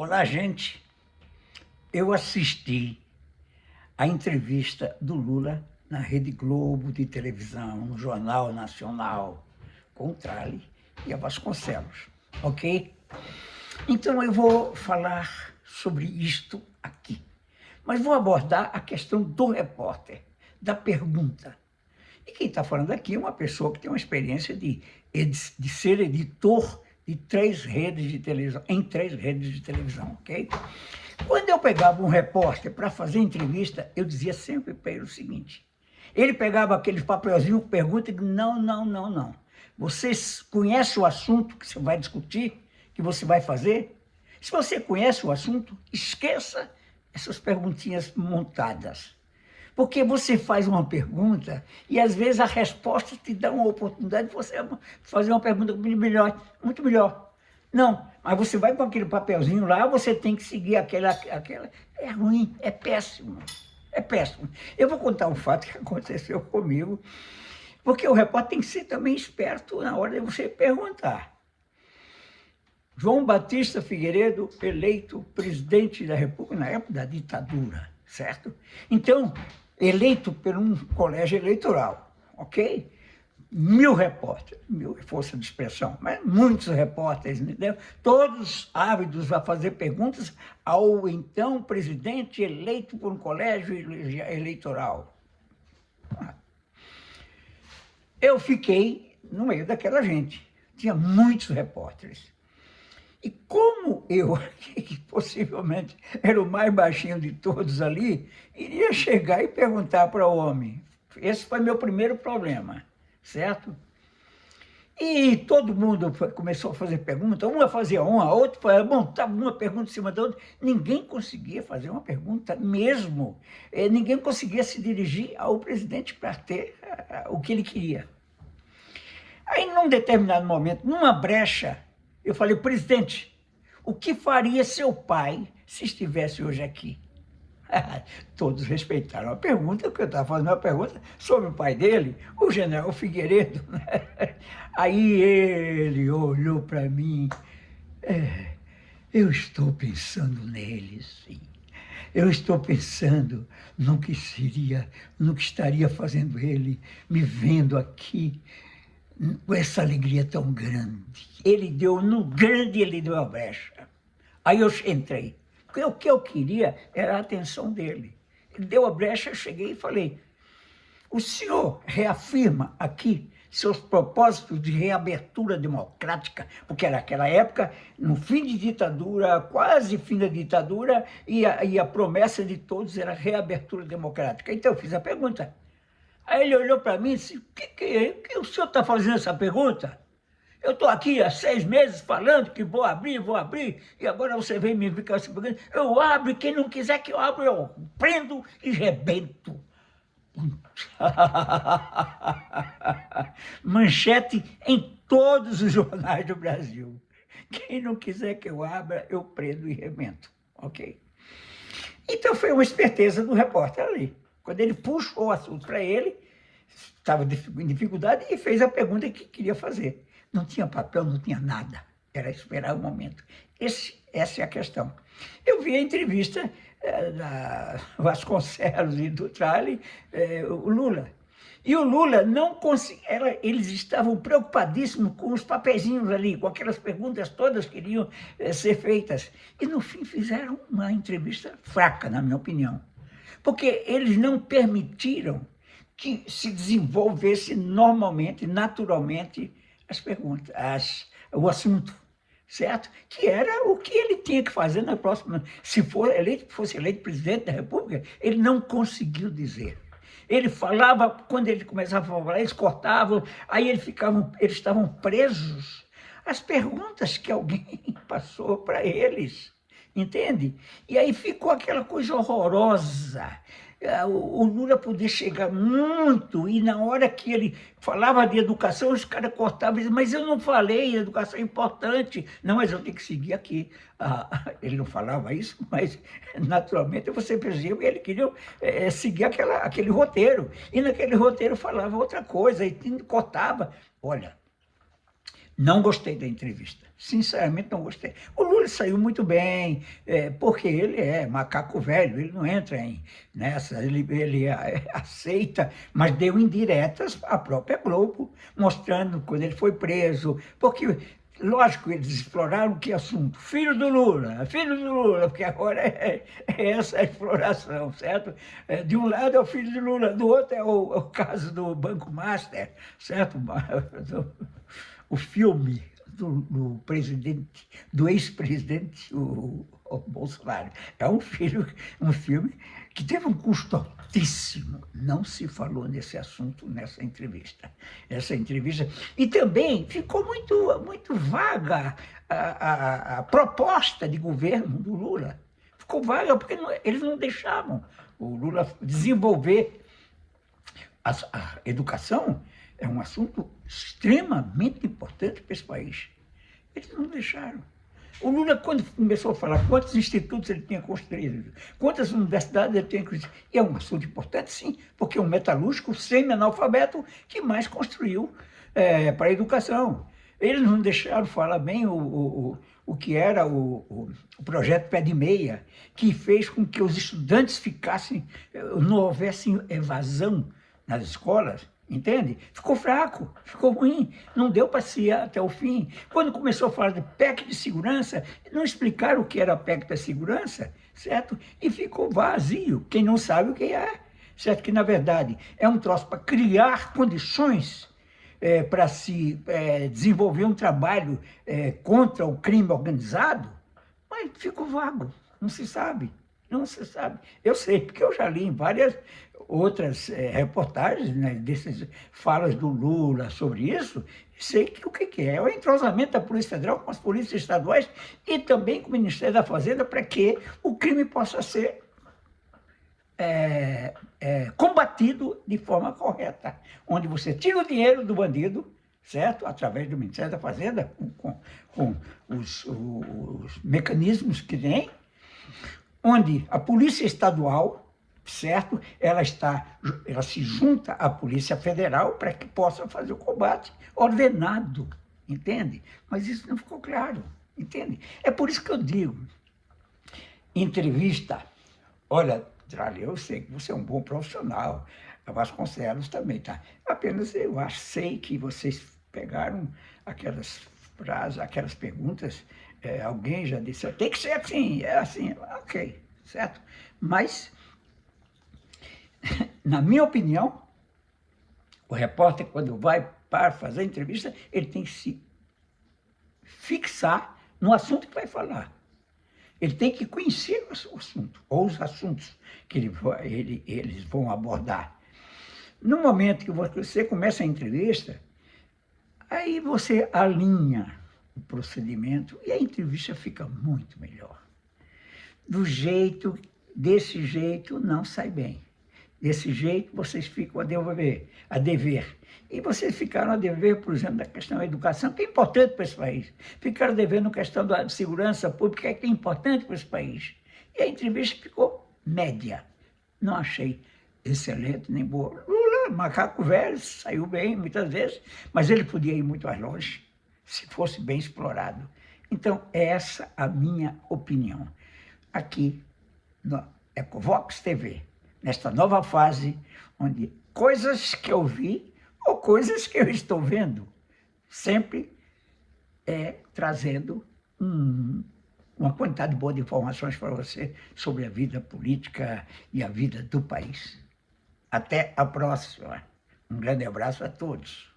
Olá, gente. Eu assisti a entrevista do Lula na Rede Globo de televisão, no Jornal Nacional, com o Trali e a Vasconcelos, ok? Então eu vou falar sobre isto aqui, mas vou abordar a questão do repórter, da pergunta. E quem está falando aqui é uma pessoa que tem uma experiência de ser editor de 3 redes de televisão, em 3 redes de televisão, ok? Quando eu pegava um repórter para fazer entrevista, eu dizia sempre para ele o seguinte: ele pegava aqueles papelzinhos, pergunta e não, não, não, não. Você conhece o assunto que você vai discutir, que você vai fazer? Se você conhece o assunto, esqueça essas perguntinhas montadas. Porque você faz uma pergunta e, às vezes, a resposta te dá uma oportunidade de você fazer uma pergunta melhor, muito melhor. Não, mas você vai com aquele papelzinho lá, você tem que seguir aquela... É ruim, é péssimo, é péssimo. Eu vou contar um fato que aconteceu comigo, porque o repórter tem que ser também esperto na hora de você perguntar. João Batista Figueiredo, eleito presidente da República na época da ditadura, certo? Então, eleito por um colégio eleitoral, ok? 1000 repórteres, 1000 é força de expressão, mas muitos repórteres, entendeu? Todos ávidos a fazer perguntas ao então presidente eleito por um colégio eleitoral. Eu fiquei no meio daquela gente, tinha muitos repórteres. E como eu, que possivelmente era o mais baixinho de todos ali, iria chegar e perguntar para o homem. Esse foi meu primeiro problema, certo? E todo mundo começou a fazer pergunta, uma fazia uma, outra montava uma pergunta em cima da outra. Ninguém conseguia fazer uma pergunta mesmo. Ninguém conseguia se dirigir ao presidente para ter o que ele queria. Aí, num determinado momento, numa brecha, eu falei: presidente, o que faria seu pai se estivesse hoje aqui? Todos respeitaram a pergunta, porque eu estava fazendo uma pergunta sobre o pai dele, o general Figueiredo. Né? Aí ele olhou para mim: eu estou pensando nele, sim. Eu estou pensando no que seria, no que estaria fazendo ele, me vendo aqui, com essa alegria tão grande. Ele deu, no grande ele deu a brecha. Aí eu entrei, porque o que eu queria era a atenção dele. Ele deu a brecha, eu cheguei e falei: o senhor reafirma aqui seus propósitos de reabertura democrática, porque era aquela época, no fim de ditadura, quase fim da ditadura, e a promessa de todos era reabertura democrática. Então eu fiz a pergunta. Aí ele olhou para mim e disse: que o senhor está fazendo essa pergunta? Eu estou aqui há 6 meses falando que vou abrir, e agora você vem me ficar essa pergunta. Eu abro, quem não quiser que eu abra, eu prendo e rebento. Manchete em todos os jornais do Brasil. Quem não quiser que eu abra, eu prendo e rebento. Ok? Então foi uma esperteza do repórter ali. Quando ele puxou o assunto para ele, estava em dificuldade e fez a pergunta que queria fazer. Não tinha papel, não tinha nada. Era esperar o momento. Essa é a questão. Eu vi a entrevista da Vasconcelos e do Trali, o Lula. E o Lula não conseguia, eles estavam preocupadíssimos com os papeizinhos ali, com aquelas perguntas todas que iriam ser feitas. E, no fim, fizeram uma entrevista fraca, na minha opinião. Porque eles não permitiram que se desenvolvesse normalmente, naturalmente, as perguntas, o assunto, certo? Que era o que ele tinha que fazer na próxima. Se fosse eleito presidente da República, ele não conseguiu dizer. Ele falava, quando ele começava a falar, eles cortavam, aí eles estavam presos às perguntas que alguém passou para eles, entende? E aí ficou aquela coisa horrorosa. O Lula podia chegar muito, e na hora que ele falava de educação, os caras cortavam e diziam: mas eu não falei, educação é importante. Não, mas eu tenho que seguir aqui. Ele não falava isso, mas naturalmente você percebeu que ele queria seguir aquele roteiro. E naquele roteiro falava outra coisa, e cortava. Olha, Não gostei da entrevista, sinceramente não gostei. O Lula saiu muito bem, porque ele é macaco velho, ele não entra nessa, ele aceita, mas deu indiretas à própria Globo, mostrando quando ele foi preso, porque, lógico, eles exploraram que assunto? Filho do Lula, porque agora é essa a exploração, certo? De um lado é o filho do Lula, do outro é o caso do Banco Master, certo? O filme do presidente, do ex-presidente, o Bolsonaro. É um filme que teve um custo altíssimo. Não se falou nesse assunto nessa entrevista. E também ficou muito vaga a proposta de governo do Lula. Ficou vaga porque eles não deixavam o Lula desenvolver a educação. É um assunto extremamente importante para esse país. Eles não deixaram. O Lula, quando começou a falar quantos institutos ele tinha construído, quantas universidades ele tinha construído, e é um assunto importante, sim, porque é um metalúrgico semi-analfabeto que mais construiu para a educação. Eles não deixaram falar bem o que era o projeto Pé de Meia, que fez com que os estudantes ficassem, não houvesse evasão nas escolas. Entende? Ficou fraco, ficou ruim, não deu para se ir até o fim. Quando começou a falar de PEC de segurança, não explicaram o que era a PEC da segurança, certo? E ficou vazio, quem não sabe o que é, certo? Que, na verdade, é um troço para criar condições para se desenvolver um trabalho contra o crime organizado, mas ficou vago, não se sabe. Não se sabe. Eu sei, porque eu já li em várias outras reportagens, né, dessas falas do Lula sobre isso, sei que o que é o entrosamento da Polícia Federal com as polícias estaduais e também com o Ministério da Fazenda para que o crime possa ser combatido de forma correta, onde você tira o dinheiro do bandido, certo? Através do Ministério da Fazenda, com os mecanismos que tem, onde a Polícia Estadual, certo? Ela se junta à Polícia Federal para que possa fazer o combate ordenado, entende? Mas isso não ficou claro, entende? É por isso que eu digo, entrevista, olha, Tralha, eu sei que você é um bom profissional, a Vasconcelos também, tá? Apenas sei que vocês pegaram aquelas frases, aquelas perguntas, alguém já disse, tem que ser assim, é assim, ok, certo? Mas, na minha opinião, o repórter, quando vai para fazer a entrevista, ele tem que se fixar no assunto que vai falar. Ele tem que conhecer o assunto, ou os assuntos que eles vão abordar. No momento que você começa a entrevista, aí você alinha o procedimento e a entrevista fica muito melhor. Desse jeito não sai bem. Desse jeito vocês ficam a dever. E vocês ficaram a dever, por exemplo, da questão da educação, que é importante para esse país. Ficaram devendo a questão da segurança pública, que é importante para esse país. E a entrevista ficou média. Não achei excelente nem boa. Lula, macaco velho, saiu bem muitas vezes, mas ele podia ir muito mais longe, se fosse bem explorado. Então, essa é a minha opinião. Aqui no Ecovox TV, nesta nova fase, onde coisas que eu vi ou coisas que eu estou vendo, sempre trazendo uma quantidade boa de informações para você sobre a vida política e a vida do país. Até a próxima. Um grande abraço a todos.